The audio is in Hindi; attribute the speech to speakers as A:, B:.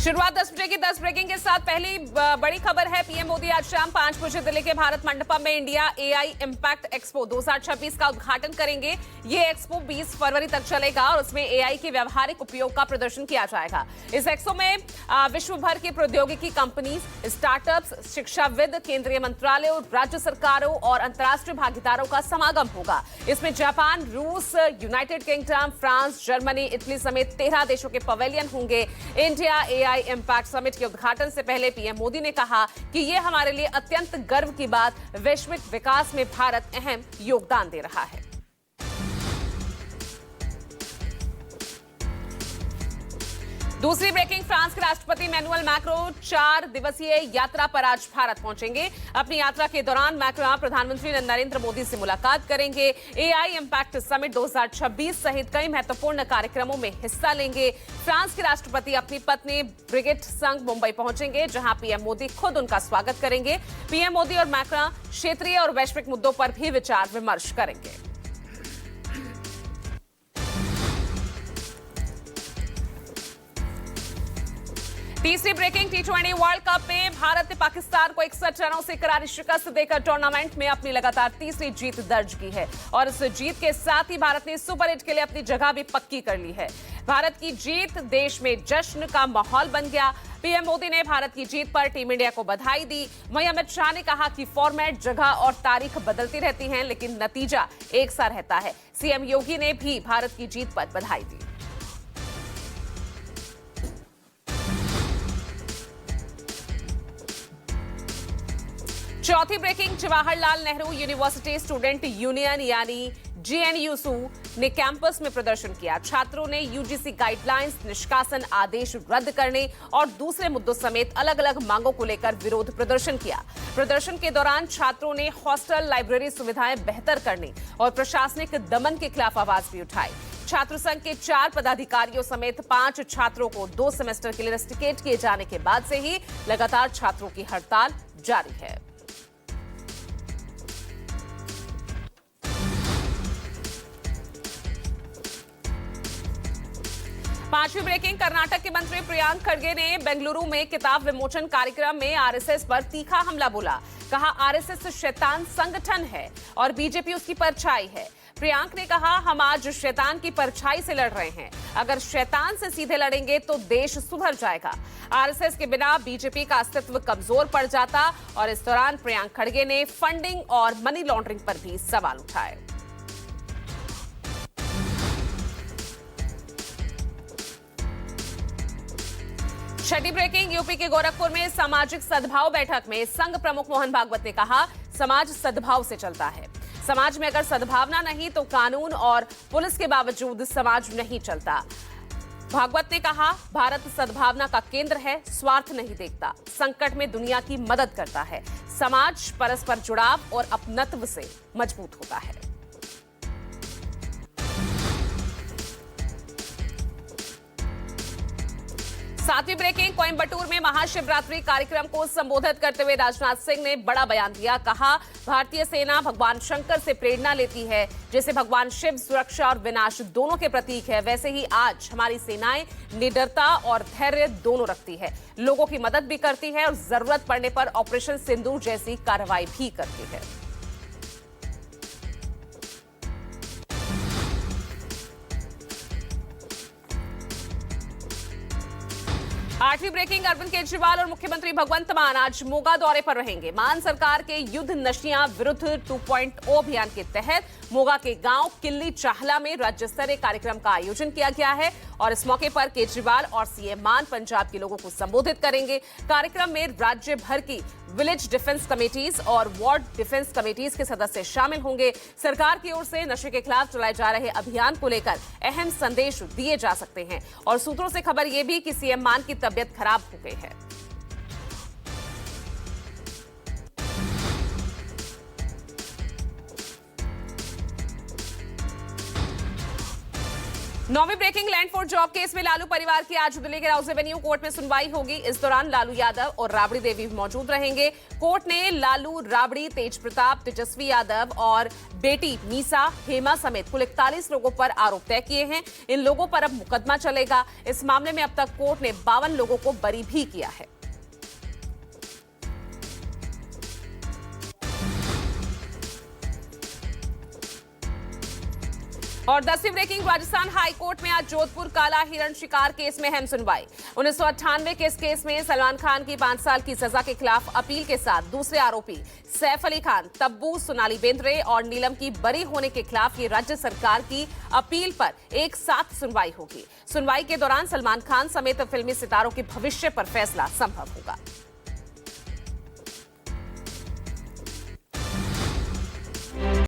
A: शुरुआत 10 बजे की 10 ब्रेकिंग के साथ पहली बड़ी खबर है। पीएम मोदी आज शाम 5 बजे दिल्ली के भारत मंडपम में इंडिया एआई इम्पैक्ट एक्सपो 2026 का उद्घाटन करेंगे। ये एक्सपो 20 फरवरी तक चलेगा और उसमें एआई के व्यावहारिक उपयोग का प्रदर्शन किया जाएगा। इस एक्सपो में विश्व भर की प्रौद्योगिकी कंपनी, स्टार्टअप्स, शिक्षाविद, केंद्रीय मंत्रालयों, राज्य सरकारों और अंतर्राष्ट्रीय भागीदारों का समागम होगा। इसमें जापान, रूस, United kingdom, France, Germany, Italy समेत 13 देशों के पवेलियन होंगे। इंडिया एआई इम्पैक्ट समिट के उद्घाटन से पहले पीएम मोदी ने कहा कि यह हमारे लिए अत्यंत गर्व की बात, वैश्विक विकास में भारत अहम योगदान दे रहा है। दूसरी ब्रेकिंग, फ्रांस के राष्ट्रपति मैनुअल मैक्रो 4 दिवसीय यात्रा पर आज भारत पहुंचेंगे। अपनी यात्रा के दौरान मैक्रो प्रधानमंत्री नरेंद्र मोदी से मुलाकात करेंगे। एआई इम्पैक्ट समिट 2026 सहित कई महत्वपूर्ण कार्यक्रमों में हिस्सा लेंगे। फ्रांस के राष्ट्रपति अपनी पत्नी ब्रिगिट संग मुंबई पहुंचेंगे, जहां पीएम मोदी खुद उनका स्वागत करेंगे। पीएम मोदी और मैक्रो क्षेत्रीय और वैश्विक मुद्दों पर भी विचार विमर्श करेंगे। तीसरी ब्रेकिंग, टी20 वर्ल्ड कप में भारत ने पाकिस्तान को 61 रनों से करारी शिकस्त देकर टूर्नामेंट में अपनी लगातार तीसरी जीत दर्ज की है और इस जीत के साथ ही भारत ने सुपर 8 के लिए अपनी जगह भी पक्की कर ली है। भारत की जीत देश में जश्न का माहौल बन गया। पीएम मोदी ने भारत की जीत पर टीम इंडिया को बधाई दी। वहीं अमित शाह ने कहा कि फॉर्मेट, जगह और तारीख बदलती रहती हैं, लेकिन नतीजा एक सा रहता है। सीएम योगी ने भी भारत की जीत पर बधाई दी। चौथी breaking, Jawaharlal Nehru university student union यानी जेएनयूसू ने कैंपस में प्रदर्शन किया। छात्रों ने यूजीसी गाइडलाइंस, निष्कासन आदेश रद्द करने और दूसरे मुद्दों समेत अलग अलग मांगों को लेकर विरोध प्रदर्शन किया। प्रदर्शन के दौरान छात्रों ने हॉस्टल, लाइब्रेरी सुविधाएं बेहतर करने और प्रशासनिक दमन के खिलाफ आवाज भी उठाई। छात्र संघ के 4 पदाधिकारियों समेत 5 छात्रों को 2 सेमेस्टर के लिए रस्टिकेट किए जाने के बाद से ही लगातार छात्रों की हड़ताल जारी है। पांचवी ब्रेकिंग, कर्नाटक के मंत्री प्रियांक खड़गे ने बेंगलुरु में किताब विमोचन कार्यक्रम में आरएसएस पर तीखा हमला बोला। कहा, आरएसएस शैतान संगठन है और बीजेपी उसकी परछाई है। प्रियांक ने कहा, हम आज शैतान की परछाई से लड़ रहे हैं। अगर शैतान से सीधे लड़ेंगे तो देश सुधर जाएगा। आरएसएस के बिना बीजेपी का अस्तित्व कमजोर पड़ जाता। और इस दौरान प्रियांक खड़गे ने फंडिंग और मनी लॉन्ड्रिंग पर भी सवाल उठाए। छठी ब्रेकिंग, यूपी के गोरखपुर में सामाजिक सद्भाव बैठक में संघ प्रमुख मोहन भागवत ने कहा, समाज सद्भाव से चलता है। समाज में अगर सद्भावना नहीं तो कानून और पुलिस के बावजूद समाज नहीं चलता। भागवत ने कहा, भारत सद्भावना का केंद्र है, स्वार्थ नहीं देखता, संकट में दुनिया की मदद करता है। समाज परस्पर जुड़ाव और अपनत्व से मजबूत होता है। सातवीं ब्रेकिंग, कोयंबटूर में महाशिवरात्रि कार्यक्रम को संबोधित करते हुए राजनाथ सिंह ने बड़ा बयान दिया। कहा, भारतीय सेना भगवान शंकर से प्रेरणा लेती है। जैसे भगवान शिव सुरक्षा और विनाश दोनों के प्रतीक है, वैसे ही आज हमारी सेनाएं निडरता और धैर्य दोनों रखती है, लोगों की मदद भी करती है और जरूरत पड़ने पर ऑपरेशन सिंदूर जैसी कार्रवाई भी करती है। आठवीं ब्रेकिंग, अरविंद केजरीवाल और मुख्यमंत्री भगवंत मान आज मोगा दौरे पर रहेंगे। मान सरकार के युद्ध नशियां विरुद्ध 2.0 अभियान के तहत मोगा के गांव किल्ली चाहला में राज्य स्तरीय कार्यक्रम का आयोजन किया गया है और इस मौके पर केजरीवाल और सीएम मान पंजाब के लोगों को संबोधित करेंगे। कार्यक्रम में राज्य भर की विलेज डिफेंस कमेटीज और वार्ड डिफेंस कमेटीज के सदस्य शामिल होंगे। सरकार की ओर से नशे के खिलाफ चलाए जा रहे अभियान को लेकर अहम संदेश दिए जा सकते हैं और सूत्रों से खबर यह भी कि सीएम मान की तबियत खराब हो गई है। नौवीं breaking land for job case में लालू परिवार की आज दिल्ली के राउज एवेन्यू कोर्ट में सुनवाई होगी। इस दौरान लालू यादव और राबड़ी देवी मौजूद रहेंगे। कोर्ट ने लालू, राबड़ी, तेज प्रताप, तेजस्वी यादव और बेटी मीसा हेमा समेत कुल 41 लोगों पर आरोप तय किए हैं। इन लोगों पर अब मुकदमा चलेगा। इस मामले में अब तक कोर्ट ने 52 लोगों को बरी भी किया है। और 10वीं ब्रेकिंग राजस्थान हाई कोर्ट में आज जोधपुर काला हिरण शिकार केस में अहम सुनवाई। 1998 के इस केस में सलमान खान की 5 साल की सजा के खिलाफ अपील के साथ दूसरे आरोपी सैफ अली खान, तब्बू, सोनाली बेंद्रे और नीलम की बरी होने के खिलाफ ये राज्य सरकार की अपील पर एक साथ सुनवाई होगी। सुनवाई के दौरान सलमान खान समेत फिल्मी सितारों के भविष्य पर फैसला संभव होगा।